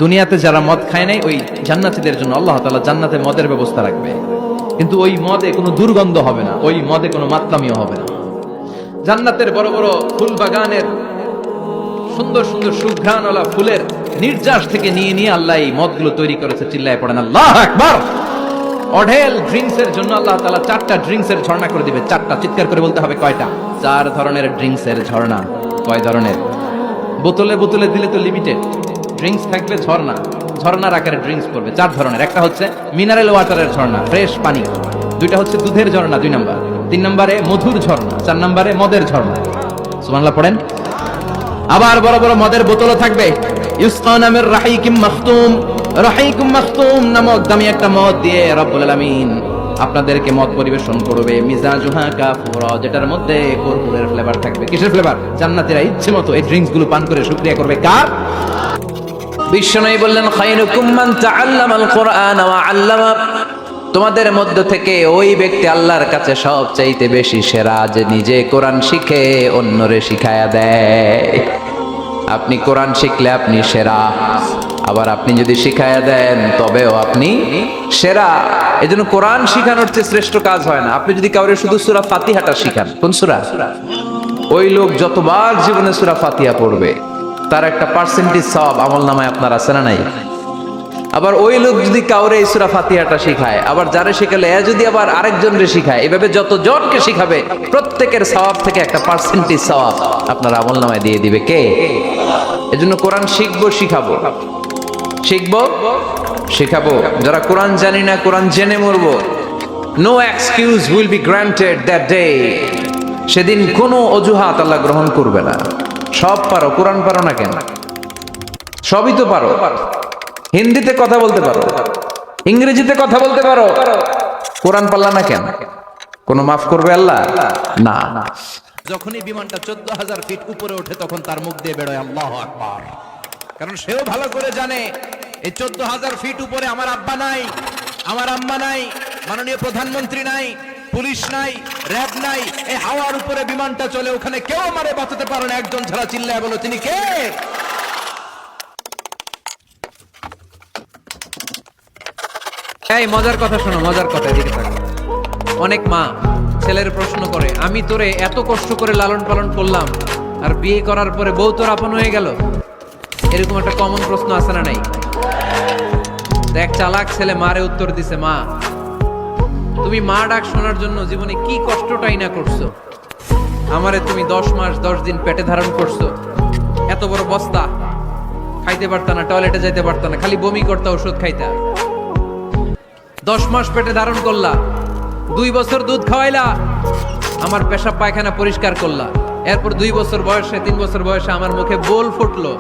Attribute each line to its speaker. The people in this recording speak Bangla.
Speaker 1: দুনিয়াতে যারা মদ খায় নাই ওই জান্নাতীদের জন্য আল্লাহ তাআলা জান্নাতে মদের ব্যবস্থা রাখবে, কিন্তু ওই মদে কোনো দুর্গন্ধ হবে না, ওই মদে কোনো মাতলামিও হবে না। জান্নাতের বড় বড় ফুল বাগানের সুন্দর সুন্দর সুঘ্রাণওয়ালা ফুলের নির্যাস থেকে নিয়ে নিয়ে আল্লাহ এই মদগুলো তৈরি করেছে। চিল্লায় পড়েন আল্লাহু আকবার। অঢেল ড্রিঙ্কস এর জন্য আল্লাহ তাআলা 4টা ড্রিঙ্কস এর ঝর্ণা করে দিবে। 4টা, চিৎকার করে বলতে হবে কয়টা? 4 ধরনের ড্রিঙ্কস এর ঝর্ণা। কয় ধরনের? বোতলে বোতলে দিলে তো লিমিটেড, ড্রিঙ্কস থাকবে ঝর্ণা, ঝর্ণার আকারে ড্রিঙ্কস করবে 4 ধরনের। একটা হচ্ছে মিনারেল ওয়াটারের ঝর্ণা, ফ্রেশ পানি। 2টা হচ্ছে দুধের ঝর্ণা 2 নাম্বার, 3 নম্বরে মধুর ঝর্ণা, 4 নম্বরে মদের ঝর্ণা। সুবহানাল্লাহ পড়েন। আবার বড় বড় মদের বোতলও থাকবে। ইউসকানা মির রাহিকিম মাখতুম, রাহিকুম মাখতুম নামক দামি একটা মদ দিয়ে রব্বুল আলামিন আপনাদেরকে মদ পরিবেশন করবে। মিজাজুহা কাফুরা, যেটার মধ্যে কর্পূরের ফ্লেভার থাকবে। কিসের ফ্লেভার? জান্নাতীরা ইচ্ছে মতো এই ড্রিঙ্কস গুলো পান করে শুকরিয়া করবে কার? বিশ্বনবী বললেন, খায়রুকুম মান তাআল্লামাল কুরআন ওয়া আল্লামা, তোমাদের মধ্য থেকে ওই ব্যক্তি আল্লাহর কাছে সবচাইতে বেশি সেরা, যে নিজে কোরআন শিখে অন্যরে শিখায়া দেয়। আপনি কোরআন শিখলে আপনি সেরা, আবার আপনি যদি শিখায়া দেন তবেও আপনি সেরা। এজন্য কোরআন শিখানোর চেয়ে শ্রেষ্ঠ কাজ হয় না। আপনি যদি কাউরে শুধু সূরা ফাতিহাটা শিখান, কোন সূরা? ওই লোক যতবার জীবনে সূরা ফাতিহা পড়বে তার একটা পার্সেন্টেজ সওয়াব আমলনামায় আপনার আছে না নাই? আবার ওই লোক যদি কাউরে এই সূরা ফাতিহাটা শিখায়, আবার যারে শিখালে এ যদি আবার আরেকজনরে শিখায়, এভাবে যতজনকে শিখাবে প্রত্যেকের সওয়াব থেকে একটা পার্সেন্টেজ সওয়াব আপনার আমলনামায় দিয়ে দিবে কে? এজন্য কোরআন শিখবো, শিখাবো, শিখবো, শিখাবো। যারা কোরআন জানি না, কোরআন জেনে মরবো। No excuse will be granted that day. সেদিন কোনো অজুহাত আল্লাহ গ্রহণ করবে না। সব পারো, কোরআন পারো না কেন? সবই তো পারো। হিন্দিতে কথা বলতে পারো, ইংরেজিতে কথা বলতে পারো, কোরআন পারলা না কেন? কোনো মাফ করবে আল্লাহ? না। যখনই বিমানটা 14,000 ফিট উপরে ওঠে তখন তার মুখ দিয়ে বেরোয় আল্লাহু আকবার। কারণ সেও ভালো করে জানে এই 14,000 ফিট উপরে আমার আব্বা নাই, আমার আম্মা নাই, মাননীয় প্রধানমন্ত্রী নাই, পুলিশ নাই, র‍্যাব নাই। এই হাওয়ার উপরে বিমানটা চলে, ওখানে কেউ আমারে বাঁচাতে পারে না। একজন ছাড়া, চিল্লায় বলো তিনি কে? এই মজার কথা শোনো, মজার কথা, এদিকে থাকো। অনেক মা ছেলের প্রশ্ন করে, আমি তোরে এত কষ্ট করে লালন পালন করলাম আর বিয়ে করার পরে বউ তোর আপন হয়ে গেল। এরকম একটা কমন প্রশ্ন আছে না নাই? এক চালাক ছেলে মারে উত্তর দিছে, মা তুমি মা ডাক শোনার জন্য জীবনে কি কষ্টটাই না করছো। আমারে তুমি 10 মাস 10 দিন পেটে ধারণ করছো, এত বড় বস্তা, খাইতে পারতা না, টয়লেটে যাইতে পারতা না, খালি বমি করতা, ওষুধ খাইতা। 10 মাস পেটে ধারণ করলা, 2 বছর দুধ খাওয়াইলা, আমার পেশাব পায়খানা পরিষ্কার করলা। এরপর 2 বছর বয়সে, 3 বছর বয়সে আমার মুখে বোল ফুটলো,